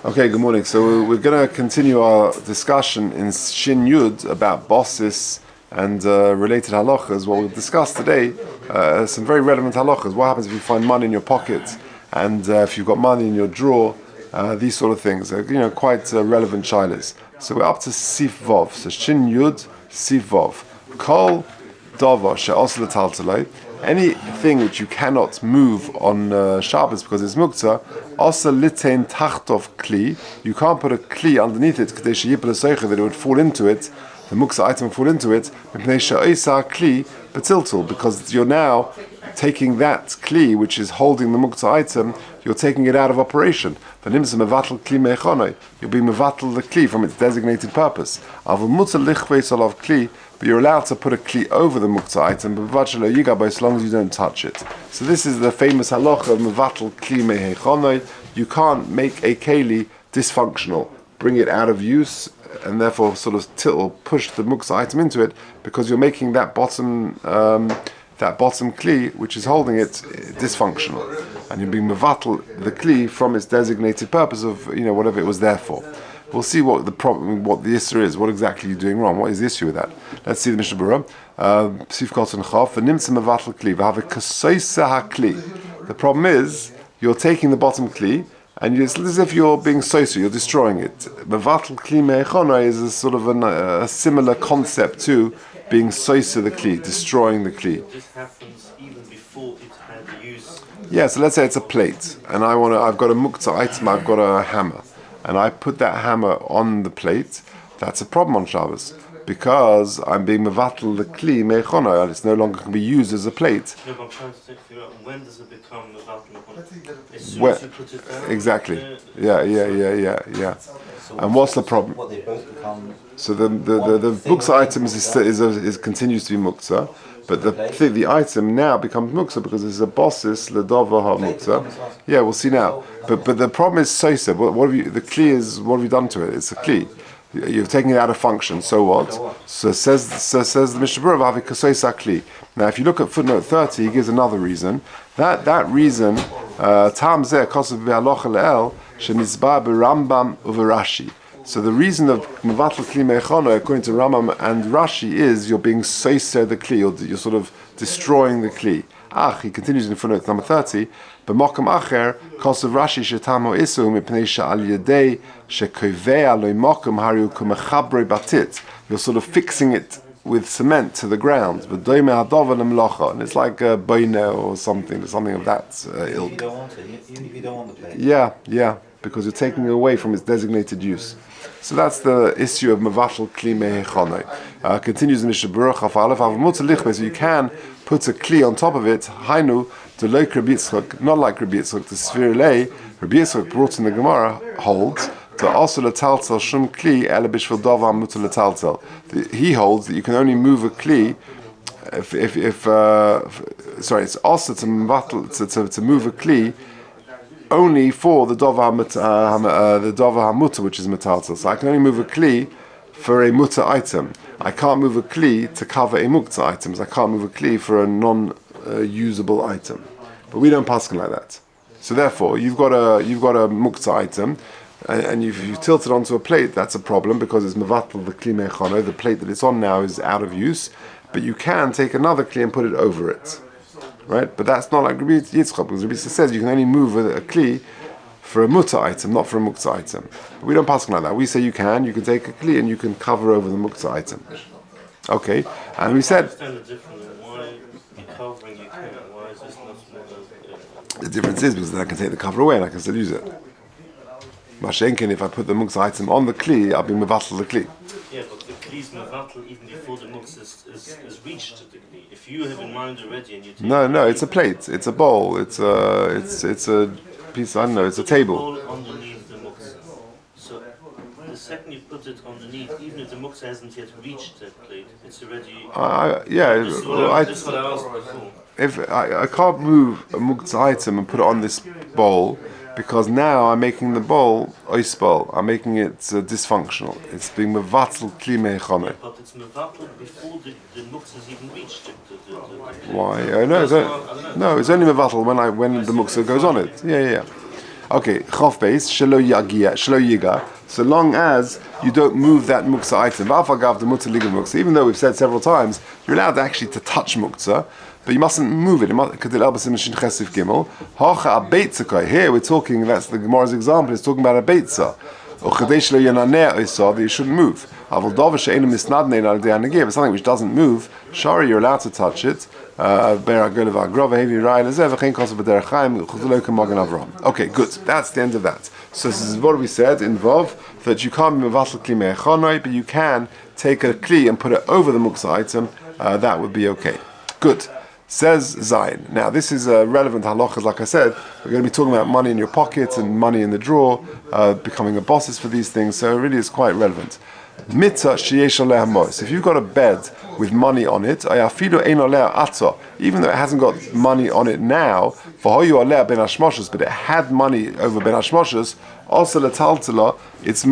Okay, good morning. So we're going to continue our discussion in Shin Yud about bosses and related halachas. What we'll discuss today, some very relevant halachas. What happens if you find money in your pocket and if you've got money in your drawer, these sort of things. Quite relevant shilas. So we're up to Sif Vov. So Shin Yud, Sif Vov. Kol Dava she'os l'taltalei. Anything which you cannot move on Shabbos because it's muktzah, also litein tachtov kli. You can't put a kli underneath it that it would fall into it. The muktzah item would fall into it. Because you're now taking that kli which is holding the muktzah item, you're taking it out of operation. You're being mevatel the kli from its designated purpose. But you're allowed to put a kli over the muktzah item, but as long as you don't touch it. So this is the famous halacha of mevatel kli mehechonoi. You can't make a keli dysfunctional, bring it out of use, and therefore sort of tilt or push the muktzah item into it, because you're making that bottom kli, which is holding it, dysfunctional, and you're being mevatel the kli from its designated purpose of whatever it was there for. We'll see what the problem, what the issue is. What exactly you're doing wrong? What is the issue with that? Let's see the Mishnah Berurah. Sif Kotzen Chav v'nimtze mevatel kli v'have kasoisa hakli. The problem is you're taking the bottom kli and it's as if you're being soisa. You're destroying it. Mevatel kli me'echona is a sort of a similar concept to being soisa the kli, destroying the kli. This happens even before it had use. Yeah. So let's say it's a plate, and I've got a muktzah item. I've got a hammer. And I put that hammer on the plate. That's a problem on Shabbos, because I'm being mevatel the kli meichona, and it's no longer can be used as a plate. No, but I'm trying to figure out, when does it become mevatel? As soon as you put it down. Exactly. Yeah. So and what's the problem? What they both become. So the muktzah item is continues to be muktzah, but the item now becomes muktzah because it's a bossis ledova ha muktzah. Yeah, we'll see now. But the problem is soisa. What have you done to it? It's a kli. You've taken it out of function. So what? So says the Mishnah Berurah havi kasoisa kli. Now, if you look at footnote 30, he gives another reason. That reason, tam zeh kosav v'halocha le'el shenizba b'Rambam u'v'Rashi. So the reason of mevatel kli me'echona, according to Rambam and Rashi, is you're being soiser the kli, you're sort of destroying the kli. He continues in footnote number 30. B'mokum acher kosav Rashi shetamo isu mipnei she'al yedei shekovea lo mokum haru kumechabre batit. You're sort of fixing it with cement to the ground. V'doime hadova lemlocha, and it's like a boine or something of that ilk. You don't want it. Even if you don't want the plate. Yeah, because you're taking it away from its designated use. So that's the issue of mevatel kli mehechonoi. Continues in Mishnah Berurah Chaf Aleph, so you can put a kli on top of it. Hainu to loik Rabbi Yitzchak, not like Rabbi Yitzchak. The Sfirei Rabbi Yitzchak brought in the Gemara holds to also letaltel shum kli ele b'shvil davar mutar letaltel. He holds that you can only move a kli it's also to move a kli only for the davar hamutar, which is metaltel. So I can only move a kli for a mutar item. I can't move a kli to cover a muktzah items. I can't move a kli for a non-usable item. But we don't paskin like that. So therefore, you've got a muktzah item, and if you tilt it onto a plate, that's a problem because it's mevatel the kli meichano. The plate that it's on now is out of use, but you can take another kli and put it over it. Right, but that's not like Rabbi Yitzchak, because Rabbi Yitzchak says you can only move a kli for a mutar item, not for a muktzah item. But we don't pass like that. We say you can take a kli and you can cover over the muktzah item. Okay, and we said Why covering you can? Why is this not the difference is because then I can take the cover away and I can still use it. Mashenkin, if I put the muktzah item on the kli, I'll be mevatel the kli. Yeah, but the kli is mevatel even before the muktzah is reached to the kli. If you have in mind already and you take No, it's a plate, it's a bowl, it's a piece. I don't know, it's a table. Bowl underneath the muktzah. So the second you put it underneath, even if the muktzah hasn't yet reached that plate, it's already. This is what I asked before. If I can't move a muktzah item and put it on this bowl, because now I'm making the bowl oisbol. I'm making it dysfunctional. It's being mevatel kli meichonoi. But it's mevatel before the muktzah is even reached. Why? No, it's only mevatel when the muktzah goes on it. Yeah. Okay, chof base, shelo yiga, so long as you don't move that muksa item. V'afagav the mutter liga muksa. Even though we've said several times, you're allowed actually to touch muksa, but you mustn't move it. Here we're talking, that's the Gemara's example, it's talking about a beitza. That you shouldn't move. If something which doesn't move, shari, you're allowed to touch it. Okay, good. That's the end of that. So this is what we said in Vav, that you can't be mevatel kli me'echanoi, but you can take a kli and put it over the muksa item. That would be okay. Good. Says Zayin. Now this is relevant halachas. Like I said, we're going to be talking about money in your pocket and money in the drawer, becoming a bosses for these things. So it really is quite relevant. Mitzah sheyesh aleh mos. If you've got a bed with money on it, afilu ein aleh atzah, even though it hasn't got money on it now, v'hoyu aleh ben hashmoshes, but it had money over ben hashmoshes, also letaltala, it's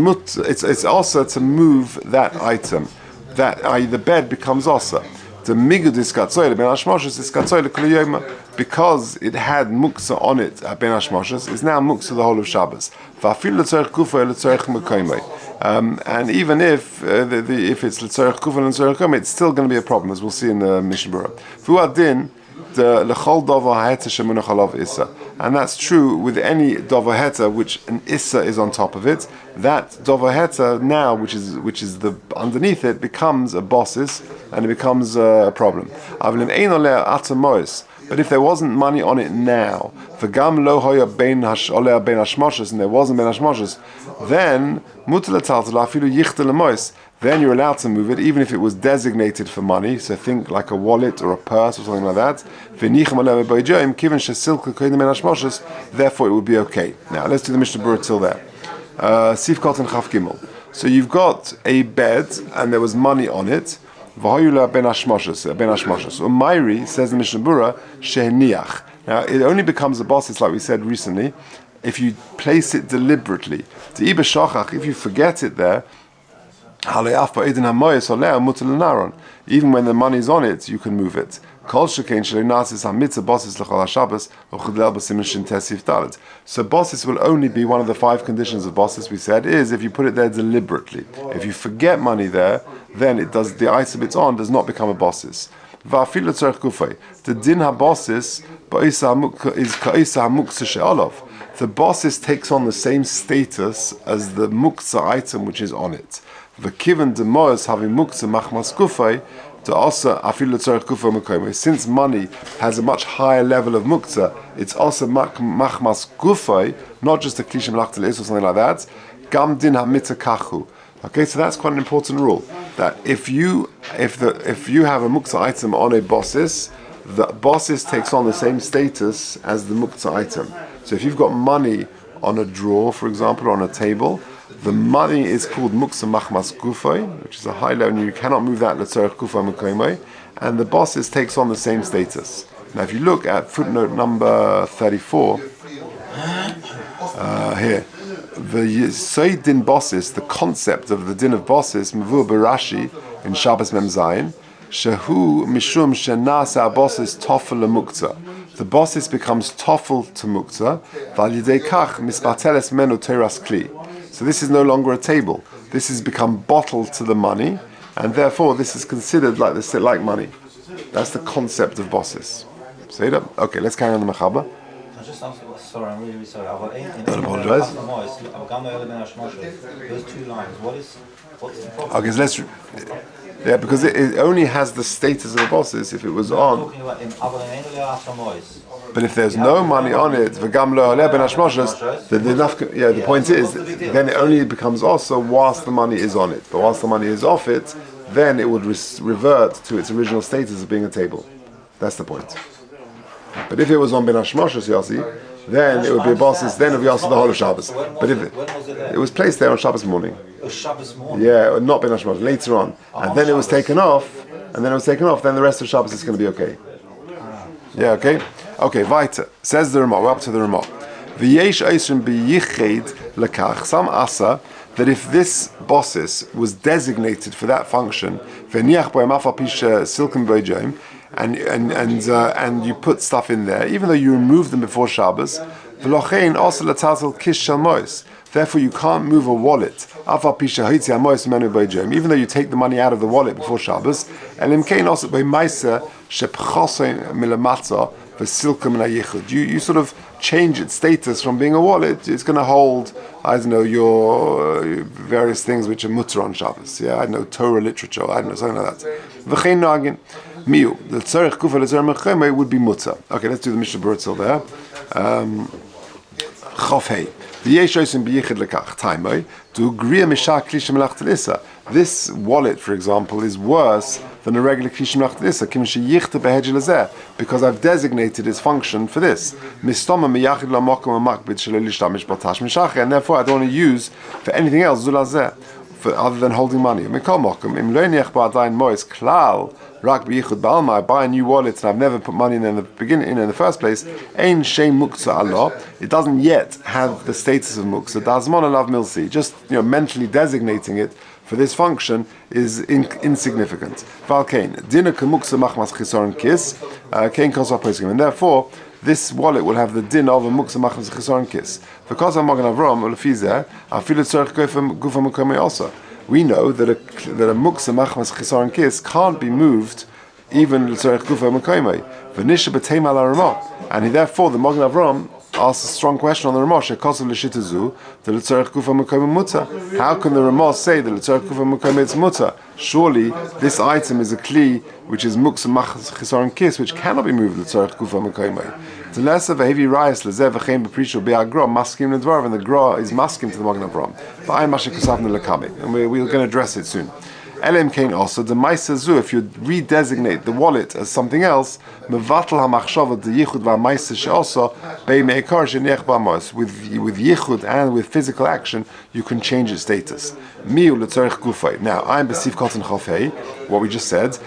also to move that item. That the bed becomes also. The migud is katzoyle ben hashmoshes is katzoyle kuliyoma, because it had muksa on it at ben hashmoshes, is now muksa the whole of Shabbos. Va'afil letzorech kufa letzorech mekoymei. And even if it's letzorech kufa and letzorech mekoymei, it's still going to be a problem, as we'll see in the Mishnah Berurah. Fuadin the lechol dover ha'eta shemunach alav issa, and that's true with any dover heta which an issa is on top of it. That dover heta now, which is the underneath it, becomes a bosses and it becomes a problem. But if there wasn't money on it now, v'gam lo hoya bein oleh bein hashmoshes, and there wasn't bein hashmoshes, then mutar letaltala afilu yichta lemois. Then you're allowed to move it, even if it was designated for money. So think like a wallet or a purse or something like that. Therefore, it would be okay. Now, let's do the Mishnah Berurah till there. Sif Kot and Chaf Gimel. So you've got a bed, and there was money on it. Ben Umayri says the Mishnah Berurah sheheniach. Now, it only becomes a boss, it's like we said recently, if you place it deliberately. If you forget it there, even when the money's on it, you can move it. So bosses will only be one of the 5 conditions of bosses, we said, is if you put it there deliberately. If you forget money there, then the item it's on does not become a bosses. The din ha-bosses is ka'isa ha-muksa she'olav. The bosses takes on the same status as the muksa item which is on it. V'kiven demois having muksa machmas kufay to also afilu tzarech kufa mekoymei. Since money has a much higher level of muksa, it's also machmas kufay, not just a klisha melachtel is or something like that. Gam din ha-mitzah kachu. Okay, so that's quite an important rule. That if you have a muksa item on a bosses, the bosses takes on the same status as the muksa item. So if you've got money on a drawer, for example, or on a table, the money is called muksa machmas gufay, which is a high level, and you cannot move that letzorech kufa mekoymei, and the bosses takes on the same status. Now, if you look at footnote number 34, here, the Yisod din bosses, the concept of the din of bosses, mavur barashi in Shabbos Mem Zayin, shehu mishum shenasa bosses toffel lemukta. The bosses becomes toffel to mukta, val yidei kach mispateles menu teras kli. So this is no longer a table. This has become bottled to the money, and therefore this is considered like money. That's the concept of bosses. Say that? Okay, let's carry on the Mechaba. Sorry, I'm really sorry. Don't apologize. Those 2 lines. What's the problem? Okay, so let's. Yeah, because it only has the status of the bosses if it was on. But if there's no money on it, the point is, then it only becomes also whilst the money is on it. But whilst the money is off it, then it would revert to its original status of being a table. That's the point. But if it was on Ben Hashmoshes, Yossi, then it would be a bosses, then it would be also the whole of Shabbos. But if it was placed there on Shabbos morning. Shabbos morning? Yeah, not Ben Hashmoshes, later on. And then it was taken off, then the rest of Shabbos is going to be okay. Yeah, okay? Okay, weiter. Says the Ramah, we're up to the Ramah. V'yesh eisrim b'yiched lekach, some asa, that if this bosses was designated for that function, v'niach bo'em afal pisha silken bo'jom, and you put stuff in there, even though you removed them before Shabbos, V'lochein also l'tazel kish shel mois. Therefore, you can't move a wallet. Even though you take the money out of the wallet before Shabbos, you sort of change its status from being a wallet. It's going to hold, I don't know, your various things which are mutter on Shabbos. Yeah, I don't know, Torah literature, I don't know, something like that. Miu, the tzarech kufa lezer mecheme would be mutter. Okay, let's do the Mishnah Berurah till there. Chofhei. This wallet, for example, is worse than a regular kli shemlach because I've designated its function for this. And therefore I don't want to use for anything else other than holding money. I buy a new wallet and I've never put money in the beginning in the first place. It doesn't yet have the status of muksa. Just mentally designating it for this function is insignificant. And therefore, this wallet will have the din of a muksa machmas chisoron kis. Because I'm Magen Avram ulefizeh, I feel it's gufa mukamei also. We know that a muksa machmas chisoron kis can't be moved even l'tzorech gufa mukamei. V'nisha b'teim ala Ramah, and therefore the Magen Avram asks a strong question on the Ramah. Shekosav l'shitazu the l'tzorech gufa mukamei muta. How can the Ramah say that l'tzorech gufa mukamei is muta? Surely this item is a kli which is muksa machmas chisoron kis, which cannot be moved l'tzorech gufa mukamei. And the Gra is masking to the Magen Avram. And we're going to address it soon. Also, the Maisazu, if you redesignate the wallet as something else, with yichud and with physical action, you can change its status. Now, I'm Besif Kotten Chofei, what we just said.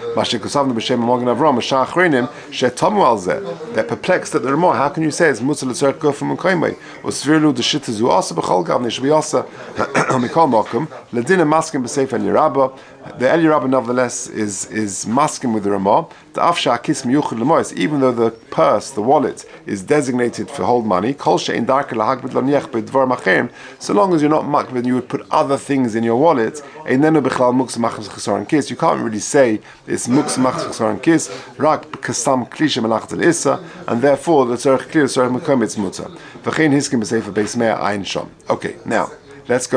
They're perplexed at the Ramah. How can you say it's Mutzah L'Tzorech Gufa Mukaymei? Or Svirlu the Shitazu also B'chol Gavni should be also Mikol Mokum Ladina Maskim B'Seif El Yerabba. The El Yerabba nevertheless is masking with the Ramah. The Afsha Akis Miyuchud L'Mois, even though the purse, the wallet, is designated for hold money. Kol She'in Darka L'Hagbid L'Niech B'Dvar Macherim. So long as you're not makbid, you would put other things in your wallet. Ein Nenu B'Chlal Muksa Machmas Chesaron Kis. You can't really say it's Muksa Machmas Chesaron Kis. Rak Kasam Klisha Melach Tel Issa, and therefore the Tzorech Kli Tzorech Mekom It's Muta. V'chein Hiskim B'Sefer Beis Mea Ein Shom. Okay, now. Let's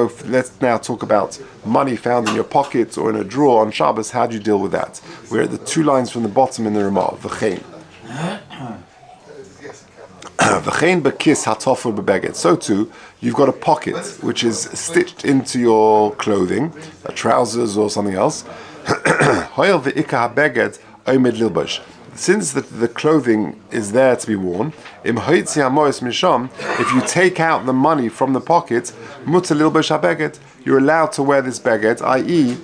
now talk about money found in your pockets or in a drawer on Shabbos. How do you deal with that? We're at the 2 lines from the bottom in the Ramah. V'chein. V'chein b'kis hatofur b'beged. So too, you've got a pocket which is stitched into your clothing, trousers or something else. Hoyel v'ika habeged omed lilbosh. Since the clothing is there to be worn, if you take out the money from the pocket, you're allowed to wear this beged, i.e.,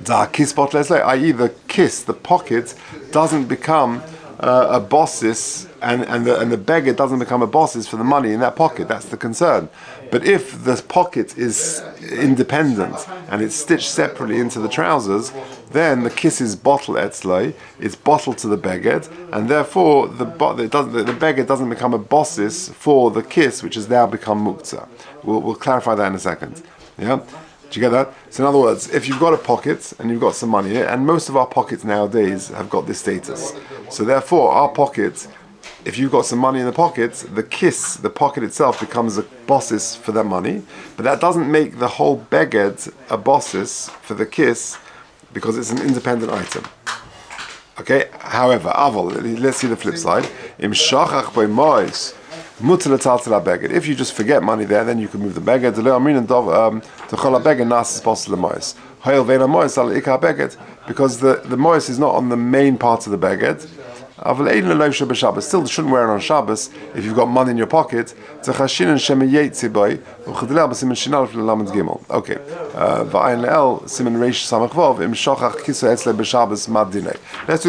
the kiss, the pocket, doesn't become a bossis, and the beged doesn't become a bossis for the money in that pocket. That's the concern. But if the pocket is independent and it's stitched separately into the trousers, then the kiss is bottle etzloi, it's bottled to the beged, and therefore the beged doesn't become a bossis for the kiss, which has now become muktzah. We'll clarify that in a second. Yeah? Did you get that? So in other words, if you've got a pocket and you've got some money here, and most of our pockets nowadays have got this status, so therefore our pocket, if you've got some money in the pocket, the pocket itself becomes a bossis for that money, but that doesn't make the whole beged a bossis for the kiss because it's an independent item. Okay. However, let's see the flip side. If you just forget money there, then you can move the beged. Because the mois is not on the main part of the beged. Still, you shouldn't wear it on Shabbos if you've got money in your pocket. Okay. Let's do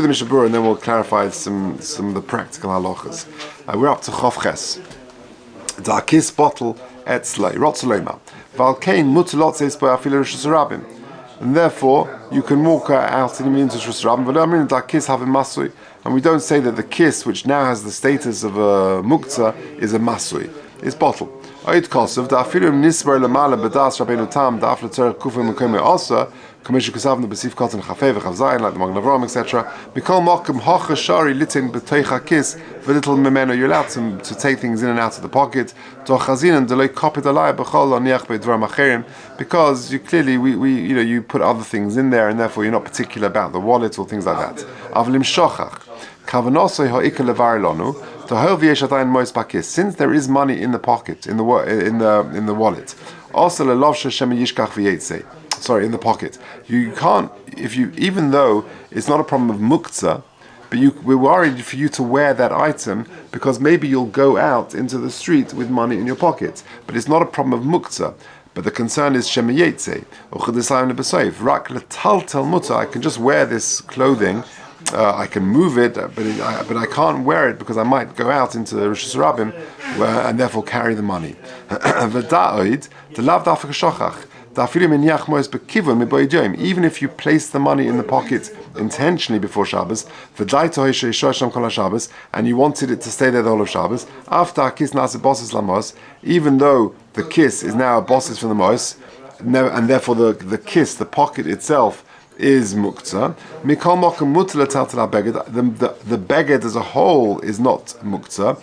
the Mishnah Berurah and then we'll clarify some of the practical halachas. We're up to Chof Ches. Da kis bottle etzlei rotzolema. Valkein mutlot says by afilu rishus rabim. And therefore, you can walk out in the means of Shus Rabbim. and we don't say that the kiss, which now has the status of a muktzah, is a masui. It's bottle. Oit kosov da afilu nisbar lemala bedas rabbeinu tam da afle tzarech kufim mekome also commission kusavnu besif kotzen chafei v'chav zayin like the Magen Avraham etc. Mikol mokum hocha shari litin b'toicha kiss v'little memeno. You're allowed to take things in and out of the pocket. To chazinin delay kopit alai b'chol oniach be'dvarim acherim, because you clearly you put other things in there and therefore you're not particular about the wallet or things like that. Avlim shochach kavanosoi ha'ikar levar lonu. Since there is money in the pocket, in the wallet, also in the pocket, you can't, even though it's not a problem of muktzah, but we're worried for you to wear that item because maybe you'll go out into the street with money in your pocket. But it's not a problem of muktzah. But the concern is shemiyetze or chedesayim lebesoif. Rak letaltel mutzah. I can just wear this clothing. I can move it, but I can't wear it because I might go out into the Rosh Hashanah and therefore carry the money. Even if you place the money in the pocket intentionally before Shabbos, and you wanted it to stay there the whole of Shabbos, after kiss nasa bosses lamos, even though the kiss is now a bosses from the mos, and therefore the kiss, the pocket itself, is muktzah. Mikol mokum mutar letaltel beged. The beged as a whole is not muktzah.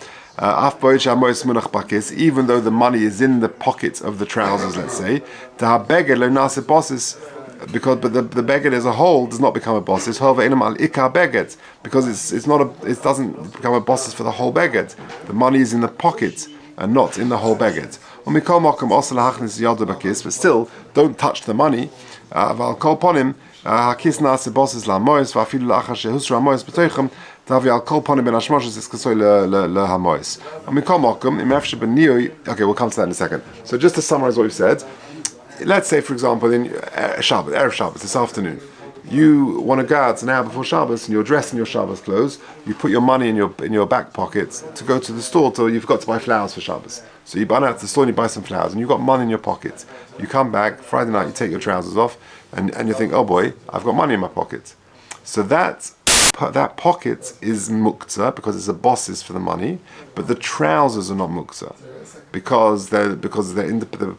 Even though the money is in the pocket of the trousers, let's say, but the beged as a whole does not become a bosses. Because it doesn't become a bosses for the whole beged. The money is in the pocket and not in the whole beged. But still, don't touch the money. Hakis nase bosses la mois va fil la achar shehusra mois betoichem davi al kol panim ben hashmoshes is kasoy le hamois. And we come mokum im efshe ben nioi. Okay, we'll come to that in a second. So just to summarize what we've said, let's say for example in Shabbos, Erev Shabbos this afternoon, you want to go out an hour before Shabbos and you're dressed in your Shabbos clothes. You put your money in your back pocket to go to the store till you forgot to buy flowers for Shabbos. So you run out to the store and you buy some flowers and you've got money in your pocket. You come back Friday night, you take your trousers off and you think, oh boy, I've got money in my pocket. So that pocket is muktzah because it's a bosses for the money, but the trousers are not muktzah because the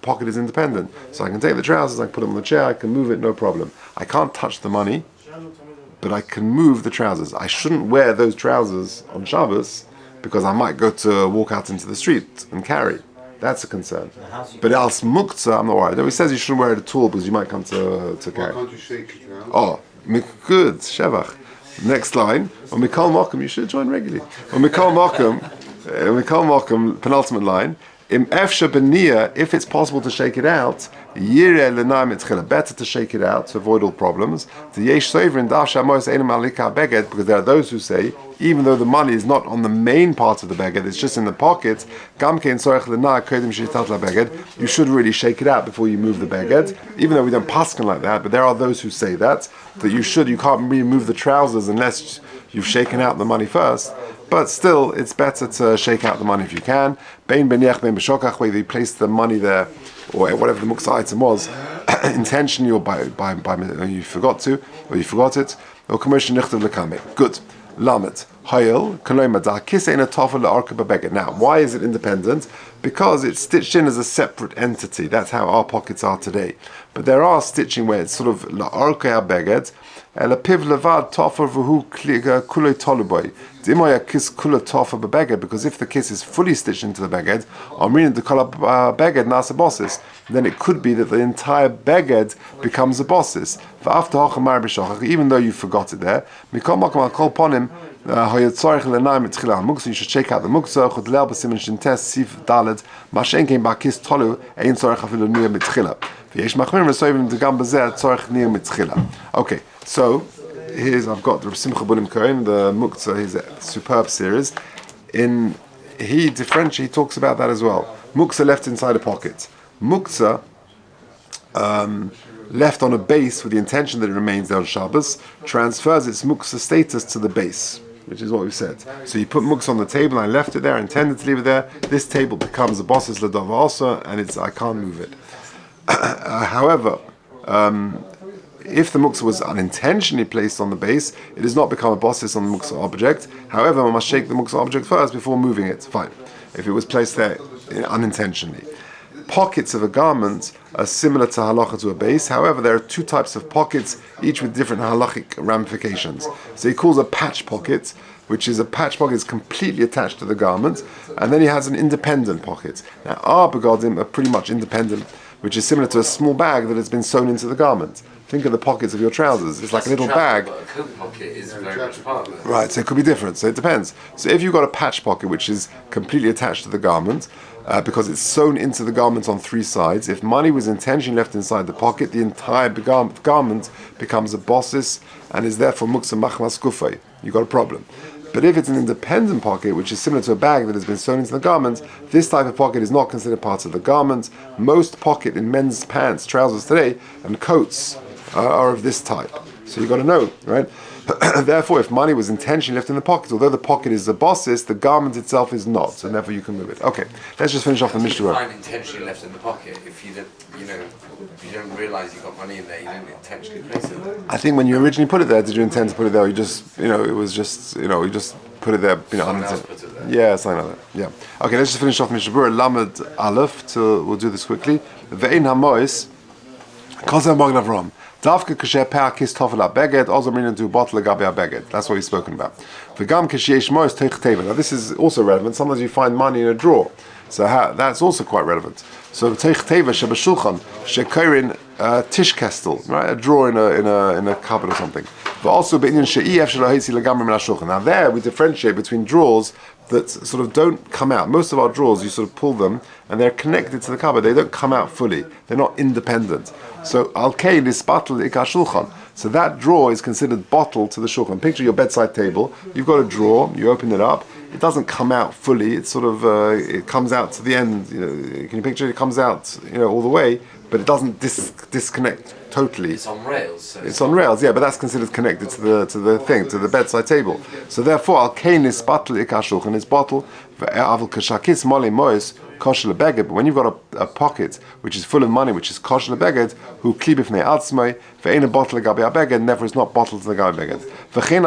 pocket is independent. So I can take the trousers, I can put them on the chair, I can move it, no problem. I can't touch the money, but I can move the trousers. I shouldn't wear those trousers on Shabbos because I might go to walk out into the street and carry. That's a concern. But else muktzah, I'm not worried. He says you shouldn't wear it at all because you might come to carry. Why can't you shake it now? Oh, good, shevach. Next line. On Mikol Mokum, you should join regularly. On Mikol Mokum, penultimate line. Im efsha b'niyah, if it's possible to shake it out, yireh l'naim etchila, better to shake it out to avoid all problems. The yesh sovereign dasha mois einam alika beged, because there are those who say, even though the money is not on the main part of the beged, it's just in the pocket, gamkein sorech l'nah kodim shitat la beged, you should really shake it out before you move the beged, even though we don't paskin like that, but there are those who say that you can't remove the trousers unless you've shaken out the money first. But still, it's better to shake out the money if you can. Bein b'niach, bein b'shokach, whether you place the money there or whatever the muktzah item was, intentionally or by you forgot to, or you forgot it, or commercial nichtav lekame. Good. Lamet. Hayel, koloima da kis ein a tofel le'arka b'beged. Now, why is it independent? Because it's stitched in as a separate entity. That's how our pockets are today. But there are stitching where it's sort of le'arka ha'beged, le'piv levad tofel v'hu kulei toluboy. Because if the kiss is fully stitched into the beged, then it could be that the entire beged becomes a bosses. Even though you forgot it there, you should shake out the muktzah. Okay, so I've got Rabbi Simcha Bunim Cohen, the Muktzah, his superb series. He talks about that as well. Muktzah left inside a pocket. Muktzah left on a base with the intention that it remains there on Shabbos, transfers its Muktzah status to the base, which is what we've said. So you put Muktzah on the table, and I left it there, intended to leave it there. This table becomes a boss's ladava also, and I can't move it. However, if the muksa was unintentionally placed on the base, it does not become a bosses on the muksa object. However, one must shake the muksa object first before moving it. Fine. If it was placed there unintentionally. Pockets of a garment are similar to halacha to a base. However, there are two types of pockets, each with different halachic ramifications. So he calls a patch pocket, which is a patch pocket is completely attached to the garment, and then he has an independent pocket. Now, our begodim are pretty much independent, which is similar to a small bag that has been sewn into the garment. Think of the pockets of your trousers. It's like a little bag. But a coat pocket is very much part of it. Right, so it could be different. So it depends. So if you've got a patch pocket which is completely attached to the garment, because it's sewn into the garment on three sides, if money was intentionally left inside the pocket, the entire garment becomes a bossis and is therefore muksa machmas gufay. You've got a problem. But if it's an independent pocket, which is similar to a bag that has been sewn into the garment, this type of pocket is not considered part of the garment. Most pocket in men's pants, trousers today, and coats are of this type. So you've got to know, right? Therefore, if money was intentionally left in the pocket, although the pocket is a bossis, the garment itself is not, and therefore you can move it. Okay, let's just finish off the Mishnah. Fine, intentionally left in the pocket. If you don't, if you don't realise you've got money in there, you don't intentionally place it there. I think when you originally put it there, did you intend to put it there? Or you just, it was just, you just put it there. Someone else put it there. Yeah, something like that. Yeah. Okay, let's just finish off Mishnah Berurah Lamed Aleph. We'll do this quickly. Ve'ein hamois kozem magnav rom. Davka kasher pe'ah kis tofel beged, also meaning to bottle gabe beged. That's what he's spoken about. V'gam kasheyesh mois teich teva. Now this is also relevant. Sometimes you find money in a drawer, so that's also quite relevant. So teich teva shebashulchan shekirin tishkestel, right? A drawer in a cupboard or something. But also be'inyan she'ef shelo legamri min hashulchan. Now there we differentiate between drawers that sort of don't come out. Most of our drawers, you sort of pull them and they're connected to the cupboard. They don't come out fully. They're not independent. So al-kain is batel ikar shulchan. So that drawer is considered bottle to the shulchan. Picture your bedside table. You've got a drawer. You open it up. It doesn't come out fully. It's sort of it comes out to the end. Can you picture it? It comes out all the way, but it doesn't disconnect totally. It's on rails. So it's on rails, yeah, but that's considered connected to the bedside table. So therefore, al-kain is batel ikar shulchan. It's bottle. Avol kashakis mole mois. Kosher lebeged, but when you've got a pocket which is full of money, which is kosher lebeged, who klibifnei atzmai, ve'ein a bottle gabi abeged, and therefore it's not bottled to the gabi beged. V'chein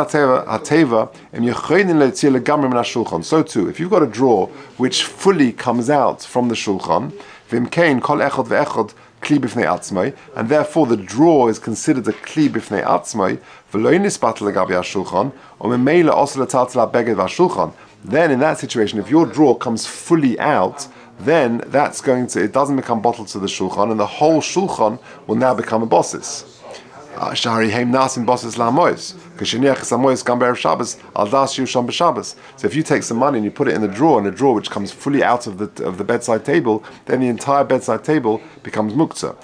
hateva, em yechoinin leitzir legamri min hashulchan. So too, if you've got a drawer which fully comes out from the shulchan, v'imkein kol echod ve'echod kli bifnei atzmai, and therefore the drawer is considered a kli bifnei atzmai, v'lo nisbat legabi hashulchan, or memela also letaltel habeged v'hashulchan. Then in that situation, if your drawer comes fully out, then it doesn't become bottled to the shulchan, and the whole shulchan will now become a bosses. Shari heim nasim bosses lamois. So if you take some money and you put it in a drawer which comes fully out of the bedside table, then the entire bedside table becomes muktzah.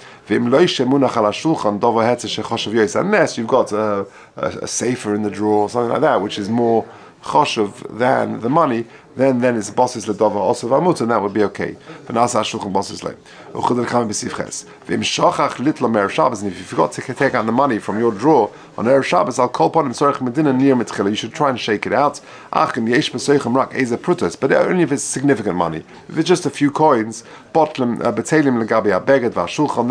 Unless you've got a safer in the drawer or something like that, which is more choshev than the money, then it's bosses ledova also v'amut, and that would be okay. But nasa shulchan bosses le. Uchudav kama b'sivches. V'im shachach litlo me'er Shabbos, and if you forgot to take out the money from your drawer on erev Shabbos, I'll call upon him sorech medina near mitchila. You should try and shake it out. Ach and yesh b'soichem rak eza prutas, but only if it's significant money. If it's just a few coins, botlim betelim legabi abeged v'ashulchan,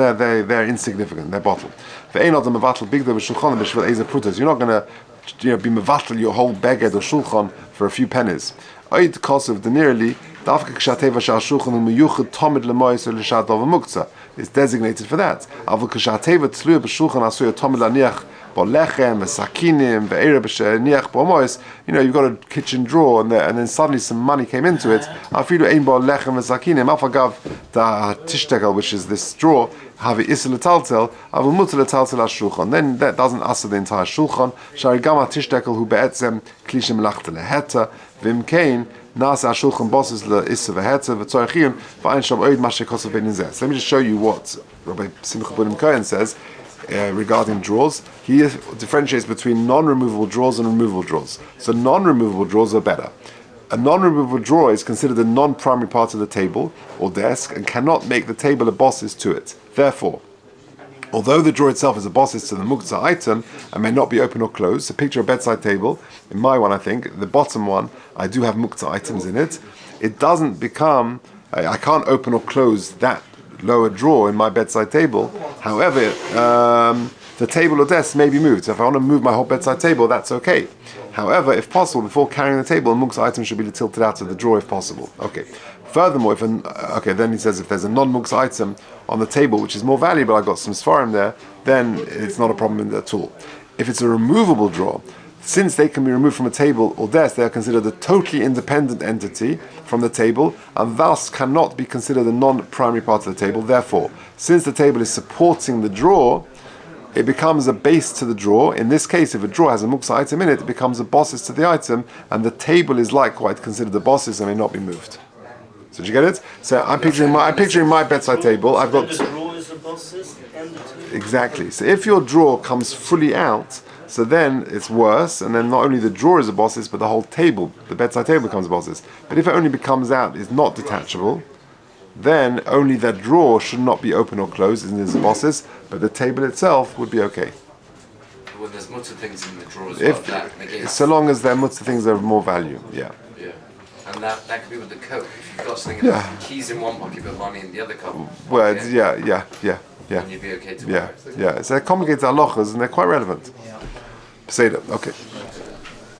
they're insignificant. They're bottled. Ve'ein adam mevatel bigda v'shulchan b'shvel eza prutas. You're not going to be mevatel your whole beged or shulchan for a few pennies. Oid kosev denirli davka kshateva shashulchan umiyuchad tomid lemois or lishat of muktzah is designated for that. Avol kshateva tzluya b'shulchan asuya tomid laniach bolechem v'sakinim ve'era b'sheniach b'mois. You've got a kitchen drawer and then suddenly some money came into it. Afilu ein bo lechem v'sakinim afagav da tishtegel, which is this drawer. Have it isel letaltel, avol mutal letaltel ashulchan. Then that doesn't answer the entire shulchan. Shari gama tishdekel hu be'etzem klishim lachte leheta v'imkein nasa ashulchan bosses le issa v'heta v'tzorechiyun v'ayin sham oid mashe kosev bein zeh. Let me just show you what Rabbi Simcha Bunim Cohen says regarding drawers. He differentiates between non-removable drawers and removable drawers. So non-removable drawers are better. A non-removable drawer is considered a non-primary part of the table or desk and cannot make the table a bosses to it. Therefore, although the drawer itself is a bosses to the muktzah item and may not be open or closed, so picture a bedside table. In my one, I think, the bottom one, I do have muktzah items in it. It doesn't become, I can't open or close that lower drawer in my bedside table. However, the table or desk may be moved. So if I want to move my whole bedside table, that's okay. However, if possible, before carrying the table, a muksa item should be tilted out of the drawer if possible. Okay. Furthermore, then he says if there's a non-muksa item on the table which is more valuable, I've got some svarim there, then it's not a problem at all. If it's a removable drawer, since they can be removed from a table or desk, they are considered a totally independent entity from the table and thus cannot be considered a non-primary part of the table. Therefore, since the table is supporting the drawer, it becomes a base to the drawer. In this case, if a drawer has a muksa item in it, it becomes a bosses to the item, and the table is likewise considered a bosses and may not be moved. So did you get it? So I'm picturing my bedside table. I've got the drawer is a bosses and the table. Exactly. So if your drawer comes fully out, so then it's worse, and then not only the drawer is a bosses, but the whole table, the bedside table becomes a bosses. But if it only becomes out, is not detachable, then only that drawer should not be open or closed, and is a bosses, but the table itself would be okay. Well, there's much of things in the drawer as well. That negates. So long as there are much things that have more value, yeah. Yeah. And that could be with the coat. If you've got something keys in one pocket but money in the other pocket. Well, yeah. Then you'd be okay to Yeah. So they're complicated halachas and they're quite relevant. Yeah. Say that. Okay.